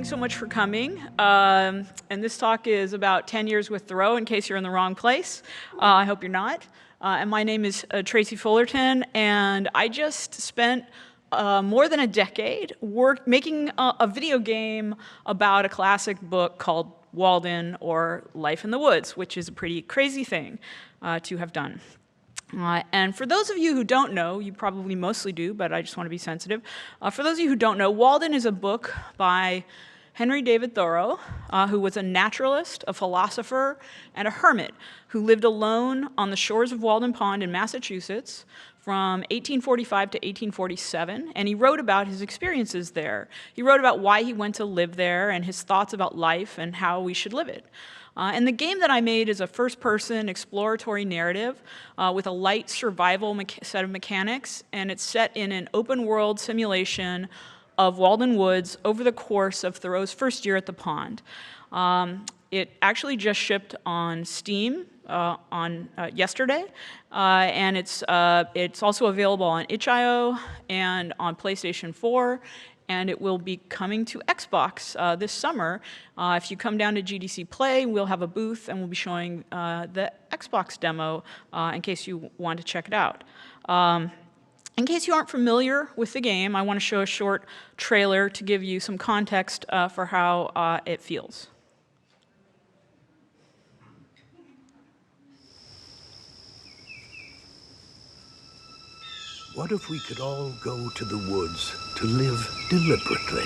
thanks so much for coming. And this talk is about 10 years with Thoreau, in case you're in the wrong place. I hope you're not. And my name is Tracy Fullerton, and I just spent more than a decade making a video game about a classic book called Walden, or Life in the Woods, which is a pretty crazy thing to have done. And for those of you who don't know, you probably mostly do, but I just want to be sensitive. For those of you who don't know, Walden is a book by Henry David Thoreau, who was a naturalist, a philosopher, and a hermit who lived alone on the shores of Walden Pond in Massachusetts from 1845 to 1847, and he wrote about his experiences there. He wrote about why he went to live there and his thoughts about life and how we should live it. And the game that I made is a first-person exploratory narrative with a light survival set of mechanics, and it's set in an open-world simulation of Walden Woods over the course of Thoreau's first year at the pond. It actually just shipped on Steam on yesterday, and it's also available on itch.io and on PlayStation 4. And it will be coming to Xbox this summer. If you come down to GDC Play, we'll have a booth and we'll be showing the Xbox demo in case you want to check it out. In case you aren't familiar with the game, I want to show a short trailer to give you some context for how it feels. What if we could all go to the woods to live deliberately?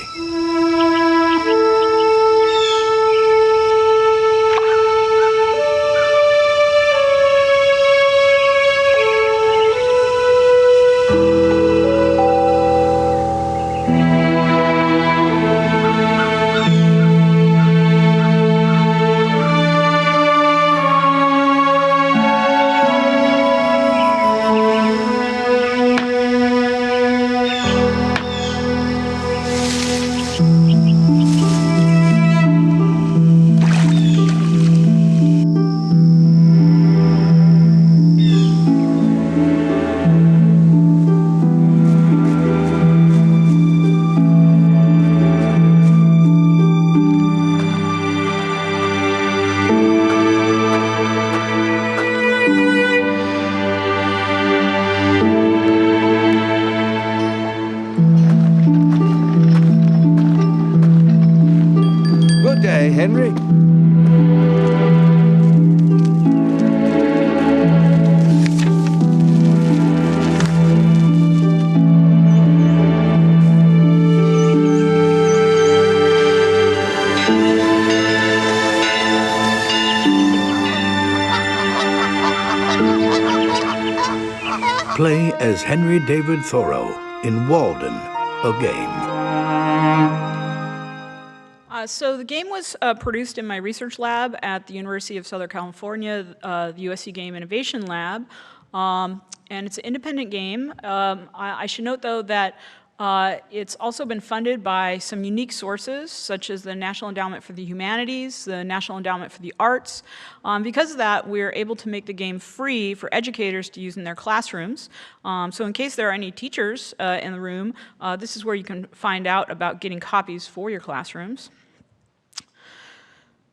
Good day, Henry. Play as Henry David Thoreau in Walden, a game. So the game was produced in my research lab at the University of Southern California, the USC Game Innovation Lab, and it's an independent game. I should note, though, that it's also been funded by some unique sources, such as the National Endowment for the Humanities, the National Endowment for the Arts. Because of that, we're able to make the game free for educators to use in their classrooms. So in case there are any teachers in the room, this is where you can find out about getting copies for your classrooms.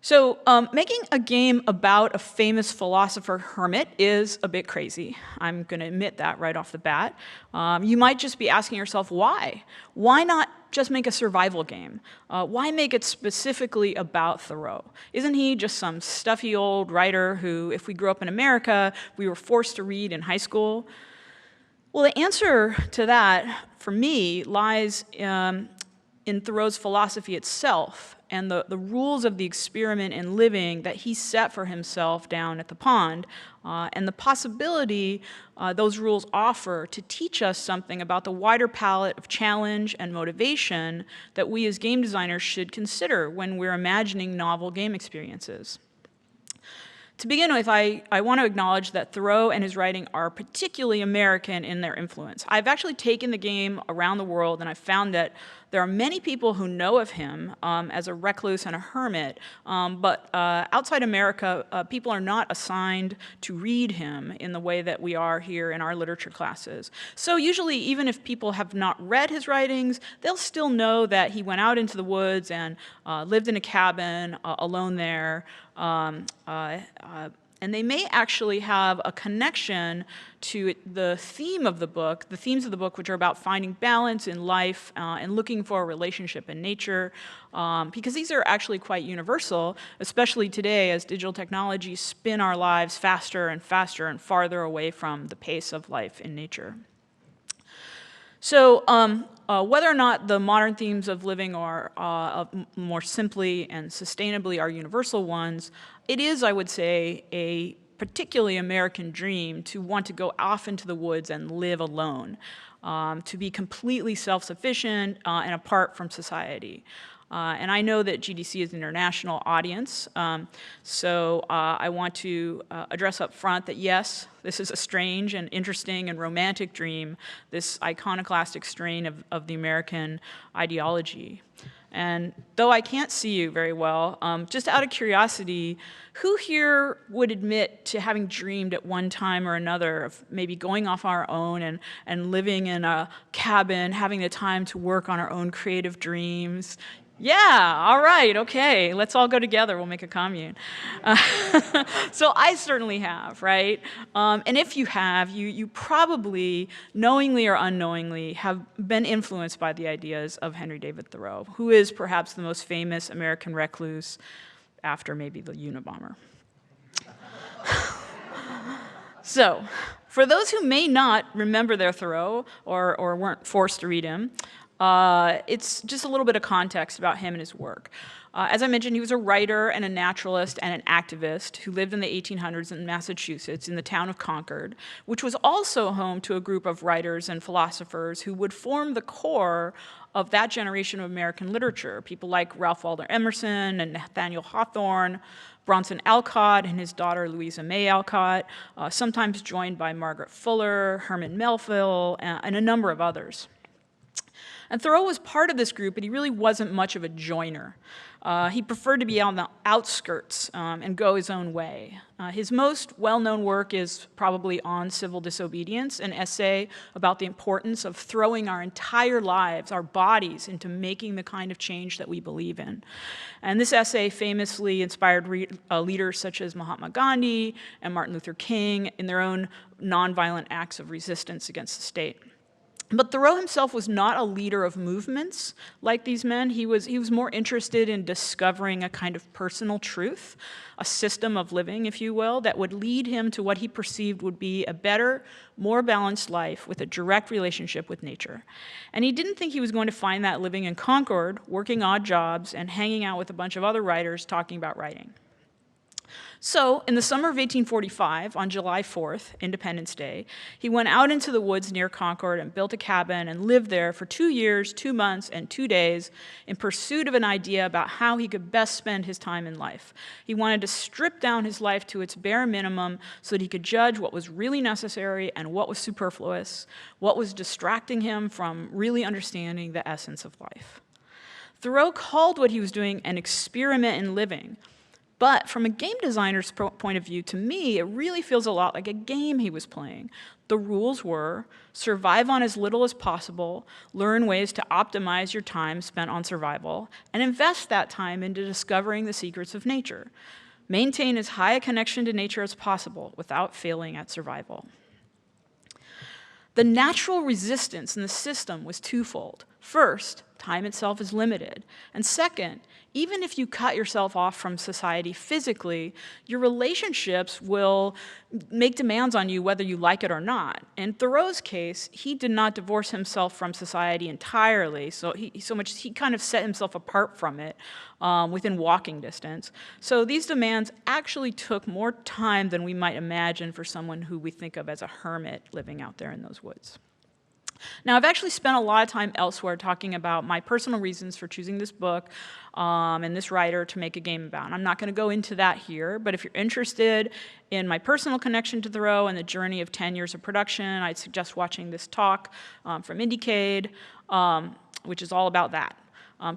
So making a game about a famous philosopher-hermit is a bit crazy. I'm going to admit that right off the bat. You might just be asking yourself, why? Why not just make a survival game? Why make it specifically about Thoreau? Isn't he just some stuffy old writer who, if we grew up in America, we were forced to read in high school? Well, the answer to that, for me, lies in Thoreau's philosophy itself and the rules of the experiment in living that he set for himself down at the pond, and the possibility those rules offer to teach us something about the wider palette of challenge and motivation that we as game designers should consider when we're imagining novel game experiences. To begin with, I want to acknowledge that Thoreau and his writing are particularly American in their influence. I've actually taken the game around the world, and I've found that There are many people who know of him as a recluse and a hermit, but outside America, people are not assigned to read him in the way that we are here in our literature classes. So usually, even if people have not read his writings, they'll still know that he went out into the woods and lived in a cabin alone there. And they may actually have a connection to the theme of the book, the themes of the book, which are about finding balance in life and looking for a relationship in nature, because these are actually quite universal, especially today as digital technologies spin our lives faster and faster and farther away from the pace of life in nature. So whether or not the modern themes of living are more simply and sustainably are universal ones, it is, I would say, a particularly American dream to want to go off into the woods and live alone, to be completely self-sufficient and apart from society. And I know that GDC is an international audience, so I want to address up front that yes, this is a strange and interesting and romantic dream, this iconoclastic strain of the American ideology. And though I can't see you very well, just out of curiosity, who here would admit to having dreamed at one time or another of maybe going off on our own and living in a cabin, having the time to work on our own creative dreams? Yeah, all right, okay, let's all go together, we'll make a commune. So I certainly have, right? And if you have, you probably, knowingly or unknowingly, have been influenced by the ideas of Henry David Thoreau, who is perhaps the most famous American recluse after maybe the Unabomber. So, for those who may not remember their Thoreau or weren't forced to read him, it's just a little bit of context about him and his work. As I mentioned, he was a writer and a naturalist and an activist who lived in the 1800s in Massachusetts in the town of Concord, which was also home to a group of writers and philosophers who would form the core of that generation of American literature, people like Ralph Waldo Emerson and Nathaniel Hawthorne, Bronson Alcott and his daughter Louisa May Alcott, sometimes joined by Margaret Fuller, Herman Melville, and a number of others. And Thoreau was part of this group, but he really wasn't much of a joiner. He preferred to be on the outskirts and go his own way. His most well-known work is probably On Civil Disobedience, an essay about the importance of throwing our entire lives, our bodies, into making the kind of change that we believe in. And this essay famously inspired leaders such as Mahatma Gandhi and Martin Luther King in their own nonviolent acts of resistance against the state. But Thoreau himself was not a leader of movements like these men. He was more interested in discovering a kind of personal truth, a system of living, if you will, that would lead him to what he perceived would be a better, more balanced life with a direct relationship with nature. And he didn't think he was going to find that living in Concord, working odd jobs, and hanging out with a bunch of other writers talking about writing. So, in the summer of 1845, on July 4th, Independence Day, he went out into the woods near Concord and built a cabin and lived there for 2 years, 2 months, and 2 days in pursuit of an idea about how he could best spend his time in life. He wanted to strip down his life to its bare minimum so that he could judge what was really necessary and what was superfluous, what was distracting him from really understanding the essence of life. Thoreau called what he was doing an experiment in living. But from a game designer's point of view, to me, it really feels a lot like a game he was playing. The rules were survive on as little as possible, learn ways to optimize your time spent on survival, and invest that time into discovering the secrets of nature. Maintain as high a connection to nature as possible without failing at survival. The natural resistance in the system was twofold. First, time itself is limited. And second, even if you cut yourself off from society physically, your relationships will make demands on you whether you like it or not. In Thoreau's case, he did not divorce himself from society entirely, so he kind of set himself apart from it within walking distance. So these demands actually took more time than we might imagine for someone who we think of as a hermit living out there in those woods. Now, I've actually spent a lot of time elsewhere talking about my personal reasons for choosing this book and this writer to make a game about. And I'm not going to go into that here, but if you're interested in my personal connection to Thoreau and the journey of 10 years of production, I'd suggest watching this talk from Indiecade, which is all about that.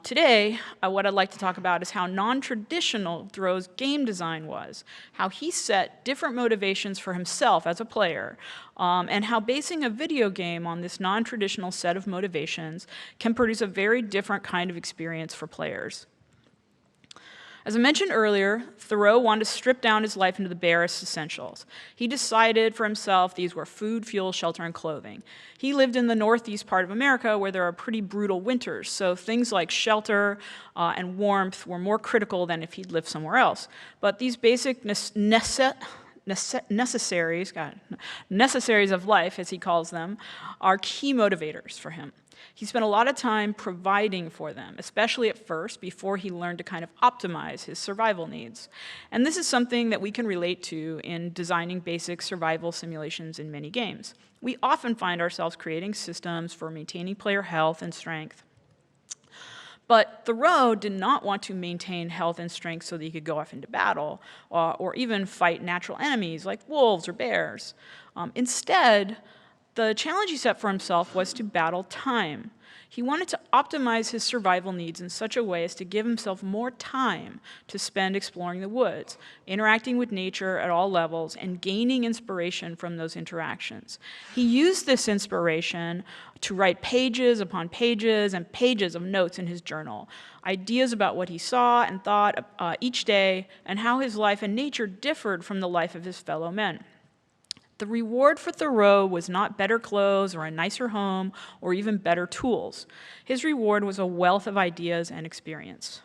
Today, what I'd like to talk about is how non-traditional Thoreau's game design was, how he set different motivations for himself as a player, and how basing a video game on this non-traditional set of motivations can produce a very different kind of experience for players. As I mentioned earlier, Thoreau wanted to strip down his life into the barest essentials. He decided for himself these were food, fuel, shelter, and clothing. He lived in the northeast part of America where there are pretty brutal winters, so things like shelter and warmth were more critical than if he'd lived somewhere else. But these basic necessaries of life, as he calls them, are key motivators for him. He spent a lot of time providing for them, especially at first, before he learned to kind of optimize his survival needs. And this is something that we can relate to in designing basic survival simulations in many games. We often find ourselves creating systems for maintaining player health and strength. But Thoreau did not want to maintain health and strength so that he could go off into battle or even fight natural enemies like wolves or bears. Instead, the challenge he set for himself was to battle time. He wanted to optimize his survival needs in such a way as to give himself more time to spend exploring the woods, interacting with nature at all levels, and gaining inspiration from those interactions. He used this inspiration to write pages upon pages and pages of notes in his journal, ideas about what he saw and thought each day, and how his life in nature differed from the life of his fellow men. The reward for Thoreau was not better clothes or a nicer home or even better tools. His reward was a wealth of ideas and experience.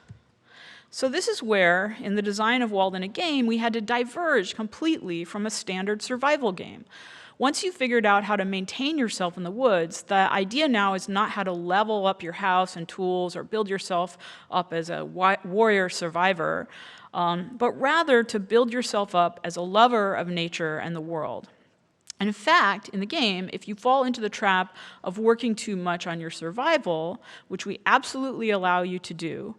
So this is where, in the design of Walden a Game, we had to diverge completely from a standard survival game. Once you figured out how to maintain yourself in the woods, the idea now is not how to level up your house and tools or build yourself up as a warrior survivor, but rather to build yourself up as a lover of nature and the world. And in fact, in the game, if you fall into the trap of working too much on your survival, which we absolutely allow you to do,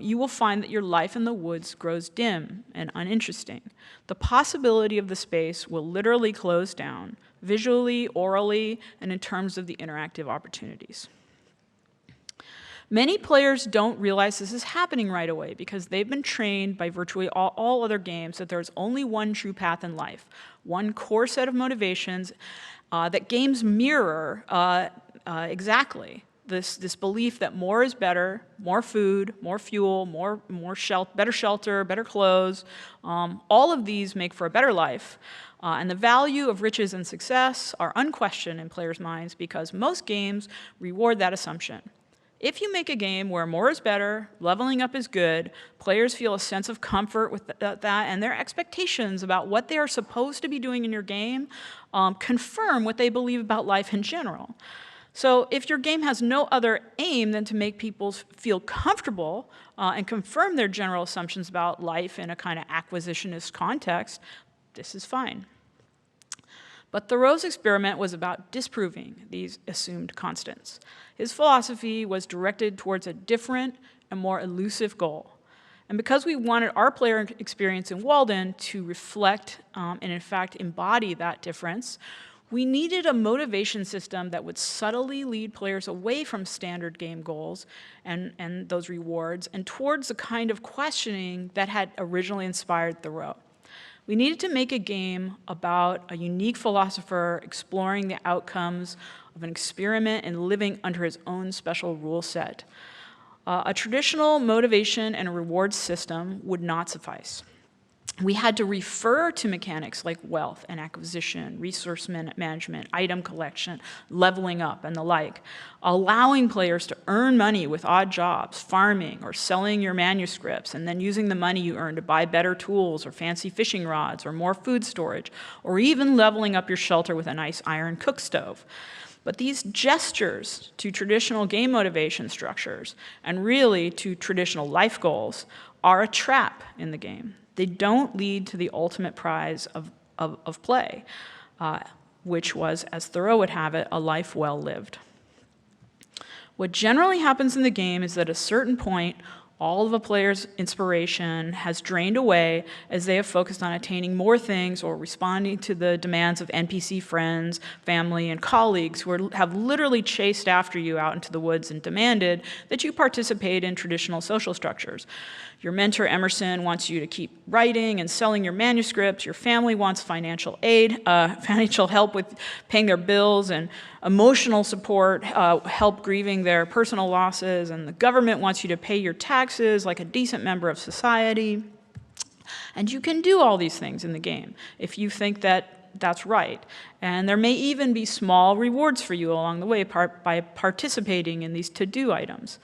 you will find that your life in the woods grows dim and uninteresting. The possibility of the space will literally close down, visually, orally, and in terms of the interactive opportunities. Many players don't realize this is happening right away because they've been trained by virtually all other games that there's only one true path in life, one core set of motivations that games mirror exactly. This belief that more is better, more food, more fuel, better shelter, better clothes, all of these make for a better life. And the value of riches and success are unquestioned in players' minds because most games reward that assumption. If you make a game where more is better, leveling up is good, players feel a sense of comfort with that, and their expectations about what they are supposed to be doing in your game confirm what they believe about life in general. So if your game has no other aim than to make people feel comfortable and confirm their general assumptions about life in a kind of acquisitionist context, this is fine. But Thoreau's experiment was about disproving these assumed constants. His philosophy was directed towards a different and more elusive goal. And because we wanted our player experience in Walden to reflect and in fact embody that difference, we needed a motivation system that would subtly lead players away from standard game goals and those rewards and towards the kind of questioning that had originally inspired Thoreau. We needed to make a game about a unique philosopher exploring the outcomes of an experiment and living under his own special rule set. A traditional motivation and a reward system would not suffice. We had to refer to mechanics like wealth and acquisition, resource management, item collection, leveling up, and the like, allowing players to earn money with odd jobs, farming, or selling your manuscripts, and then using the money you earn to buy better tools or fancy fishing rods or more food storage, or even leveling up your shelter with a nice iron cook stove. But these gestures to traditional game motivation structures, and really to traditional life goals, are a trap in the game. They don't lead to the ultimate prize of play. which was, as Thoreau would have it, a life well lived. What generally happens in the game is that at a certain point, all of a player's inspiration has drained away as they have focused on attaining more things or responding to the demands of NPC friends, family, and colleagues who have literally chased after you out into the woods and demanded that you participate in traditional social structures. Your mentor, Emerson, wants you to keep writing and selling your manuscripts. Your family wants financial aid, financial help with paying their bills, and emotional support, help grieving their personal losses. And the government wants you to pay your taxes like a decent member of society. And you can do all these things in the game if you think that that's right. And there may even be small rewards for you along the way by participating in these to-do items.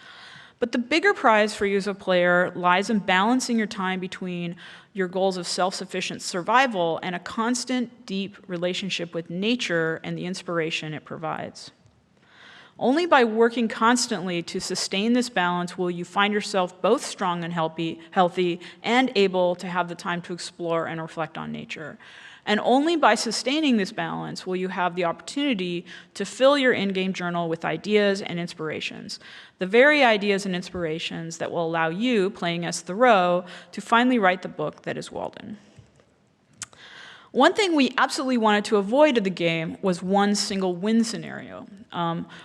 But the bigger prize for you as a player lies in balancing your time between your goals of self-sufficient survival and a constant, deep relationship with nature and the inspiration it provides. Only by working constantly to sustain this balance will you find yourself both strong and healthy and able to have the time to explore and reflect on nature. And only by sustaining this balance will you have the opportunity to fill your in-game journal with ideas and inspirations, the very ideas and inspirations that will allow you, playing as Thoreau, to finally write the book that is Walden. One thing we absolutely wanted to avoid in the game was one single win scenario.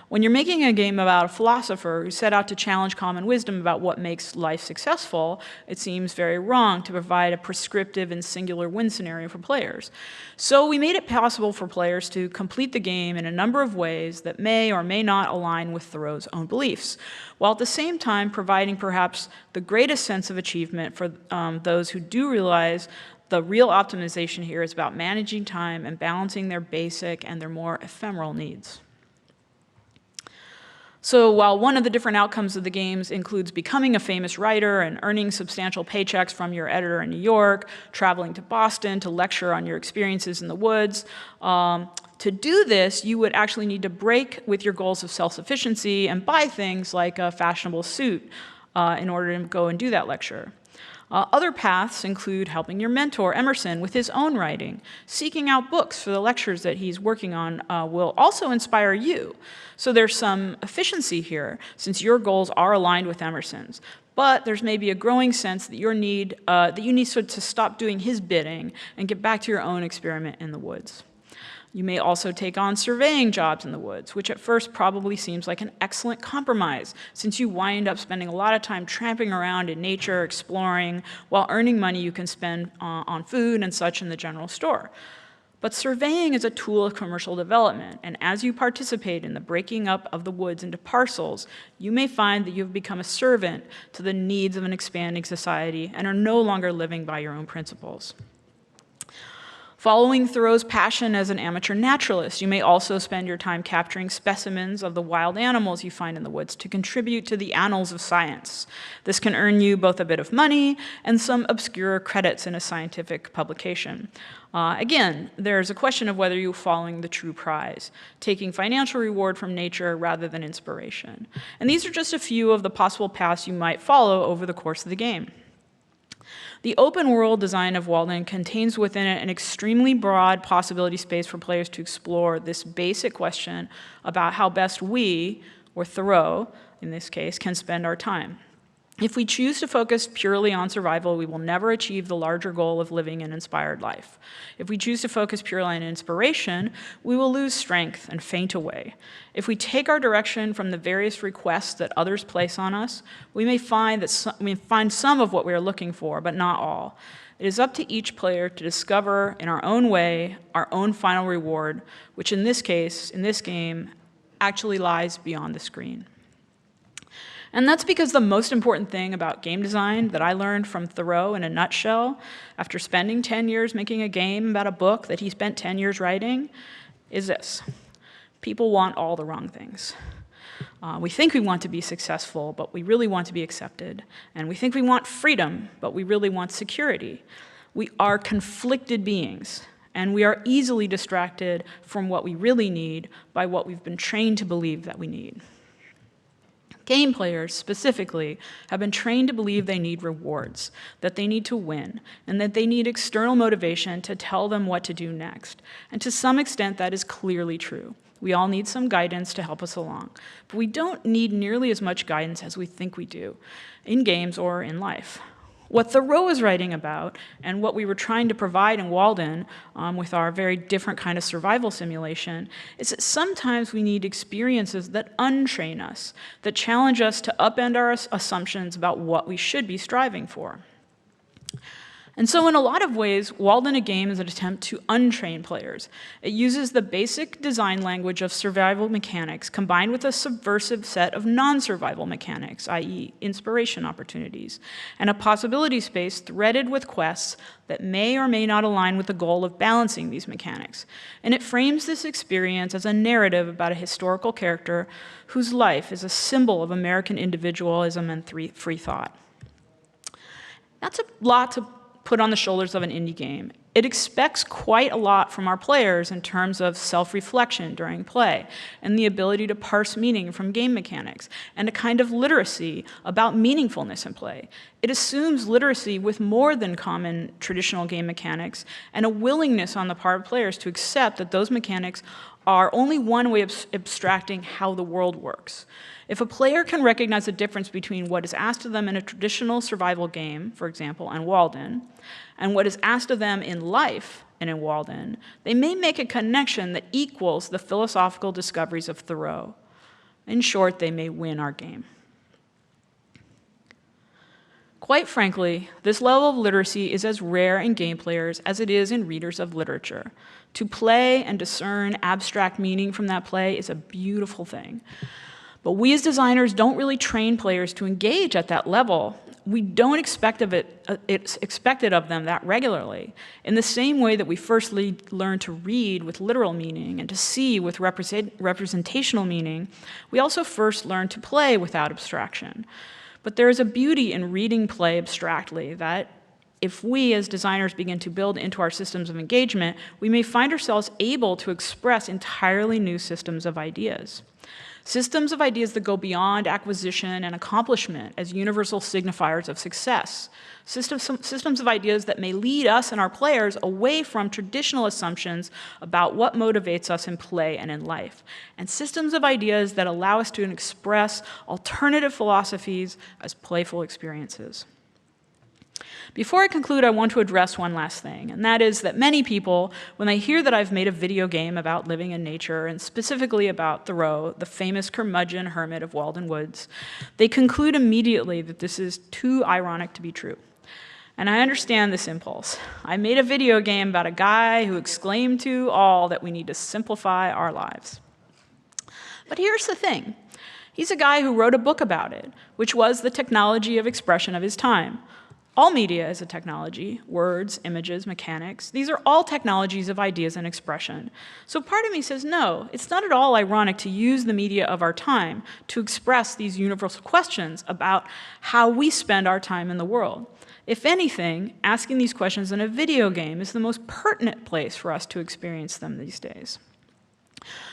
When you're making a game about a philosopher who set out to challenge common wisdom about what makes life successful, it seems very wrong to provide a prescriptive and singular win scenario for players. So we made it possible for players to complete the game in a number of ways that may or may not align with Thoreau's own beliefs, while at the same time providing perhaps the greatest sense of achievement for those who do realize the real optimization here is about managing time and balancing their basic and their more ephemeral needs. So while one of the different outcomes of the games includes becoming a famous writer and earning substantial paychecks from your editor in New York, traveling to Boston to lecture on your experiences in the woods, to do this, you would actually need to break with your goals of self-sufficiency and buy things like a fashionable suit in order to go and do that lecture. Other paths include helping your mentor, Emerson, with his own writing. Seeking out books for the lectures that he's working on will also inspire you. So there's some efficiency here, since your goals are aligned with Emerson's. But there's maybe a growing sense that you need to stop doing his bidding and get back to your own experiment in the woods. You may also take on surveying jobs in the woods, which at first probably seems like an excellent compromise, since you wind up spending a lot of time tramping around in nature, exploring, while earning money you can spend on food and such in the general store. But surveying is a tool of commercial development, and as you participate in the breaking up of the woods into parcels, you may find that you've become a servant to the needs of an expanding society and are no longer living by your own principles. Following Thoreau's passion as an amateur naturalist, you may also spend your time capturing specimens of the wild animals you find in the woods to contribute to the annals of science. This can earn you both a bit of money and some obscure credits in a scientific publication. Again, there's a question of whether you're following the true prize, taking financial reward from nature rather than inspiration. And these are just a few of the possible paths you might follow over the course of the game. The open world design of Walden contains within it an extremely broad possibility space for players to explore this basic question about how best we, or Thoreau in this case, can spend our time. If we choose to focus purely on survival, we will never achieve the larger goal of living an inspired life. If we choose to focus purely on inspiration, we will lose strength and faint away. If we take our direction from the various requests that others place on us, we may find some of what we are looking for, but not all. It is up to each player to discover in our own way our own final reward, which in this case, in this game, actually lies beyond the screen. And that's because the most important thing about game design that I learned from Thoreau in a nutshell, after spending 10 years making a game about a book that he spent 10 years writing, is this. People want all the wrong things. We think we want to be successful, but we really want to be accepted. And we think we want freedom, but we really want security. We are conflicted beings, and we are easily distracted from what we really need by what we've been trained to believe that we need. Game players, specifically, have been trained to believe they need rewards, that they need to win, and that they need external motivation to tell them what to do next. And to some extent, that is clearly true. We all need some guidance to help us along, but we don't need nearly as much guidance as we think we do, in games or in life. What Thoreau is writing about, and what we were trying to provide in Walden with our very different kind of survival simulation, is that sometimes we need experiences that untrain us, that challenge us to upend our assumptions about what we should be striving for. And so in a lot of ways, Walden, a game, is an attempt to untrain players. It uses the basic design language of survival mechanics combined with a subversive set of non-survival mechanics, i.e. inspiration opportunities, and a possibility space threaded with quests that may or may not align with the goal of balancing these mechanics. And it frames this experience as a narrative about a historical character whose life is a symbol of American individualism and free thought. That's a lot to put on the shoulders of an indie game. It expects quite a lot from our players in terms of self-reflection during play, and the ability to parse meaning from game mechanics, and a kind of literacy about meaningfulness in play. It assumes literacy with more than common traditional game mechanics, and a willingness on the part of players to accept that those mechanics are only one way of abstracting how the world works. If a player can recognize the difference between what is asked of them in a traditional survival game, for example, and Walden, and what is asked of them in life and in Walden, they may make a connection that equals the philosophical discoveries of Thoreau. In short, they may win our game. Quite frankly, this level of literacy is as rare in game players as it is in readers of literature. To play and discern abstract meaning from that play is a beautiful thing. But we as designers don't really train players to engage at that level. We don't expect it's expected of them that regularly. In the same way that we first learn to read with literal meaning and to see with representational meaning, we also first learn to play without abstraction. But there is a beauty in reading play abstractly that if we as designers begin to build into our systems of engagement, we may find ourselves able to express entirely new systems of ideas. Systems of ideas that go beyond acquisition and accomplishment as universal signifiers of success. Systems of ideas that may lead us and our players away from traditional assumptions about what motivates us in play and in life. And systems of ideas that allow us to express alternative philosophies as playful experiences. Before I conclude, I want to address one last thing, and that is that many people, when they hear that I've made a video game about living in nature, and specifically about Thoreau, the famous curmudgeon hermit of Walden Woods, they conclude immediately that this is too ironic to be true. And I understand this impulse. I made a video game about a guy who exclaimed to all that we need to simplify our lives. But here's the thing. He's a guy who wrote a book about it, which was the technology of expression of his time. All media is a technology, words, images, mechanics. These are all technologies of ideas and expression. So part of me says, no, it's not at all ironic to use the media of our time to express these universal questions about how we spend our time in the world. If anything, asking these questions in a video game is the most pertinent place for us to experience them these days.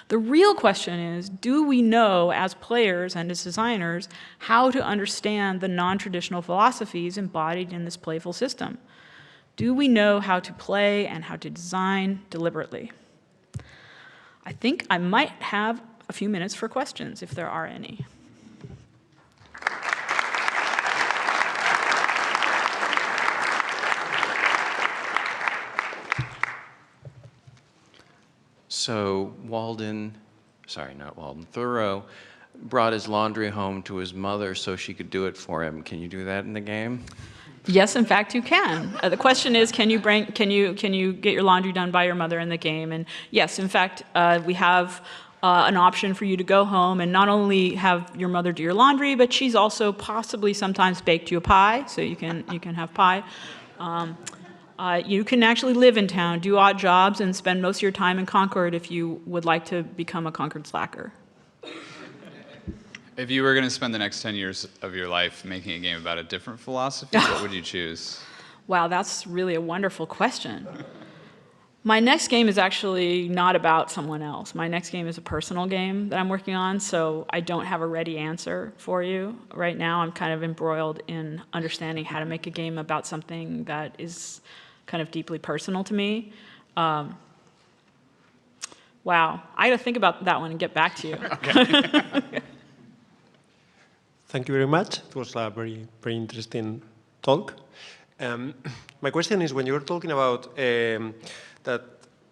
The real question is, do we know as players and as designers how to understand the non-traditional philosophies embodied in this playful system? Do we know how to play and how to design deliberately? I think I might have a few minutes for questions, if there are any. So Thoreau brought his laundry home to his mother so she could do it for him. Can you do that in the game? Yes, in fact, you can. The question is, can you get your laundry done by your mother in the game? And yes, in fact, we have an option for you to go home and not only have your mother do your laundry, but she's also possibly sometimes baked you a pie, so you can have pie. You can actually live in town, do odd jobs, and spend most of your time in Concord if you would like to become a Concord slacker. If you were going to spend the next 10 years of your life making a game about a different philosophy, what would you choose? Wow, that's really a wonderful question. My next game is actually not about someone else. My next game is a personal game that I'm working on, so I don't have a ready answer for you right now. I'm kind of embroiled in understanding how to make a game about something that is kind of deeply personal to me. Wow, I got to think about that one and get back to you. Thank you very much. It was a very, very interesting talk. My question is, when you were talking about that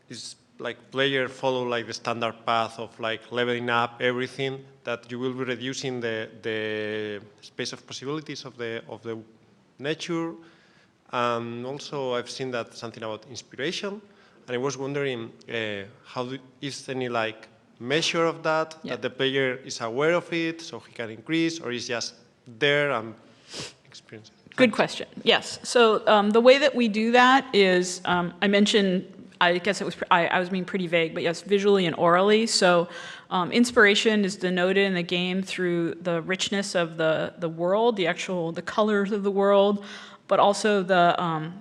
is like player follow like the standard path of like leveling up everything, that you will be reducing the space of possibilities of the nature. Also, I've seen that something about inspiration, and I was wondering is there any like measure of that, that the player is aware of it, so he can increase, or is just there and experience it? Good question. Yes. So the way that we do that is, I mentioned, I guess it was, I was being pretty vague, but yes, visually and orally. So inspiration is denoted in the game through the richness of the world, the colors of the world, but also the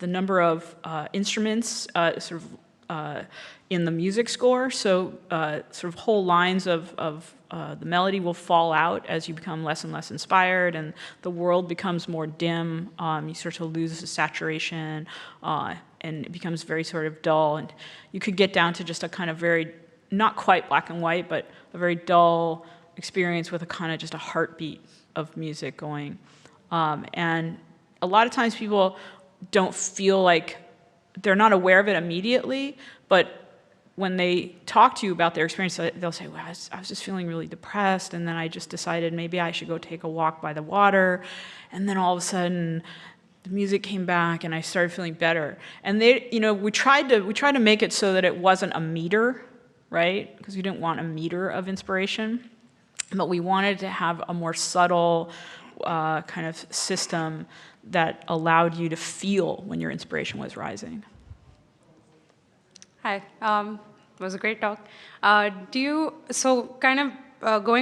number of instruments in the music score. So sort of whole lines of the melody will fall out as you become less and less inspired, and the world becomes more dim. You start to lose the saturation, and it becomes very sort of dull. And you could get down to just a kind of very, not quite black and white, but a very dull experience with a kind of just a heartbeat of music going. And a lot of times people don't feel like, they're not aware of it immediately, but when they talk to you about their experience, they'll say, well, I was just feeling really depressed, and then I just decided maybe I should go take a walk by the water, and then all of a sudden the music came back and I started feeling better. And they, we tried to make it so that it wasn't a meter, right? Because we didn't want a meter of inspiration, but we wanted to have a more subtle kind of system that allowed you to feel when your inspiration was rising. Hi, it was a great talk. Going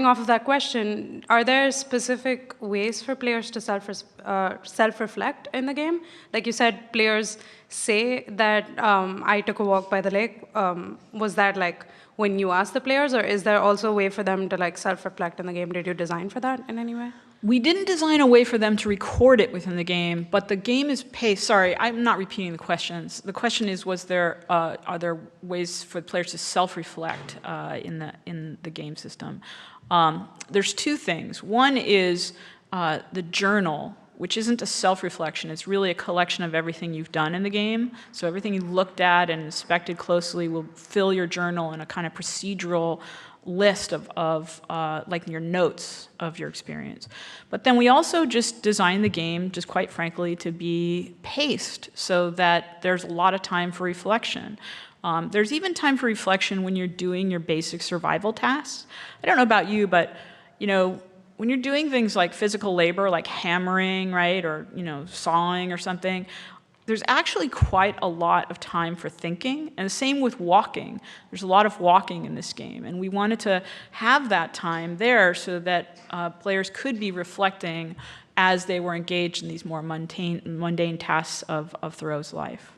off of that question, are there specific ways for players to self-reflect in the game? Like you said, players say that I took a walk by the lake. Was that like when you asked the players, or is there also a way for them to like self-reflect in the game? Did you design for that in any way? We didn't design a way for them to record it within the game, but the game is paced. Sorry, I'm not repeating the questions. The question is, are there ways for players to self-reflect in the game system? There's two things. One is the journal, which isn't a self-reflection. It's really a collection of everything you've done in the game. So everything you looked at and inspected closely will fill your journal in a kind of procedural list of like your notes of your experience. But then we also just designed the game, just quite frankly, to be paced so that there's a lot of time for reflection. There's even time for reflection when you're doing your basic survival tasks. I don't know about you, but when you're doing things like physical labor, like hammering, right, or sawing or something, there's actually quite a lot of time for thinking, and the same with walking. There's a lot of walking in this game, and we wanted to have that time there so that players could be reflecting as they were engaged in these more mundane tasks of Thoreau's life.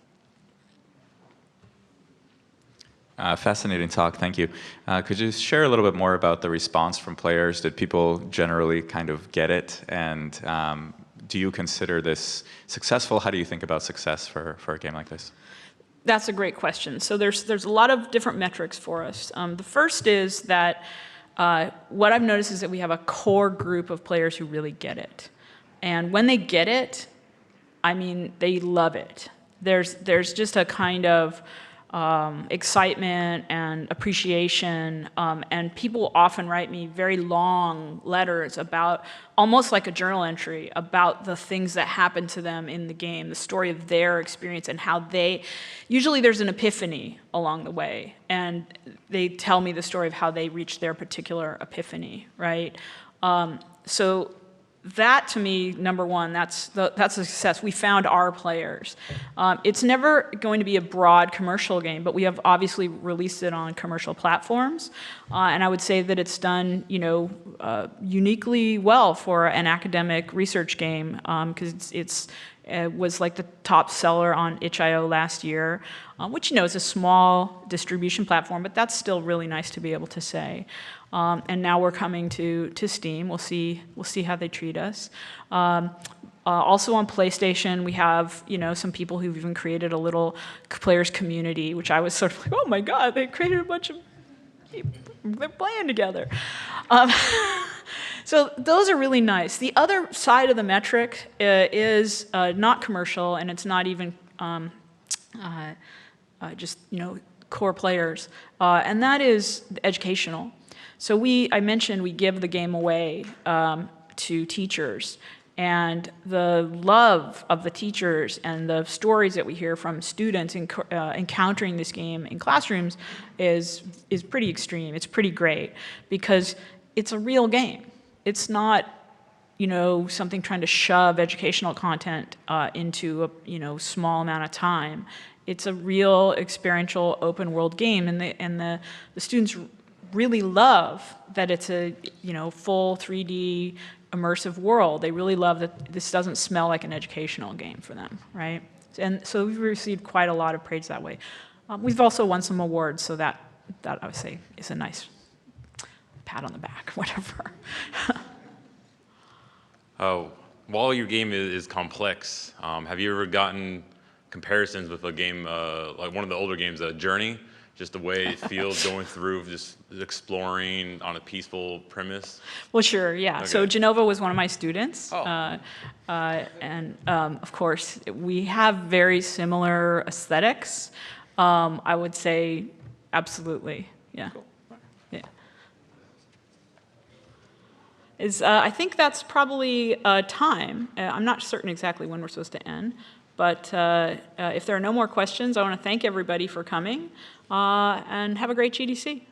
Fascinating talk, thank you. Could you share a little bit more about the response from players? Did people generally kind of get it? And do you consider this successful? How do you think about success for a game like this? That's a great question. So there's a lot of different metrics for us. The first is that what I've noticed is that we have a core group of players who really get it. And when they get it, I mean, they love it. There's just a kind of excitement and appreciation, and people often write me very long letters about, almost like a journal entry, about the things that happened to them in the game, the story of their experience, and how usually there's an epiphany along the way, and they tell me the story of how they reached their particular epiphany, right? So that, to me, number one, that's a success. We found our players. It's never going to be a broad commercial game, but we have obviously released it on commercial platforms, and I would say that it's done, uniquely well for an academic research game, because was like the top seller on itch.io last year, which, you know, is a small distribution platform, but that's still really nice to be able to say. And now we're coming to Steam. We'll see how they treat us. Also on PlayStation, we have, you know, some people who've even created a little players community, which I was sort of like, oh my God, they created a bunch of people, they're playing together. So those are really nice. The other side of the metric is not commercial, and it's not even just, you know, core players, and that is educational. So I mentioned we give the game away to teachers, and the love of the teachers and the stories that we hear from students encountering this game in classrooms is pretty extreme. It's pretty great because it's a real game. It's not, you know, something trying to shove educational content into a, you know, small amount of time. It's a real experiential open world game, and the students really love that it's a, you know, full 3D immersive world. They really love that this doesn't smell like an educational game for them, right? And so we've received quite a lot of praise that way. We've also won some awards, so that I would say is a nice pat on the back, whatever. While your game is complex, have you ever gotten comparisons with a game like one of the older games, Journey? Just the way it feels going through, just exploring on a peaceful premise? Well, sure, yeah. Okay. So Genova was one of my students. Oh. Of course, we have very similar aesthetics. I would say absolutely, yeah. Cool. Yeah. I think that's probably time. I'm not certain exactly when we're supposed to end, but if there are no more questions, I want to thank everybody for coming, and have a great GDC.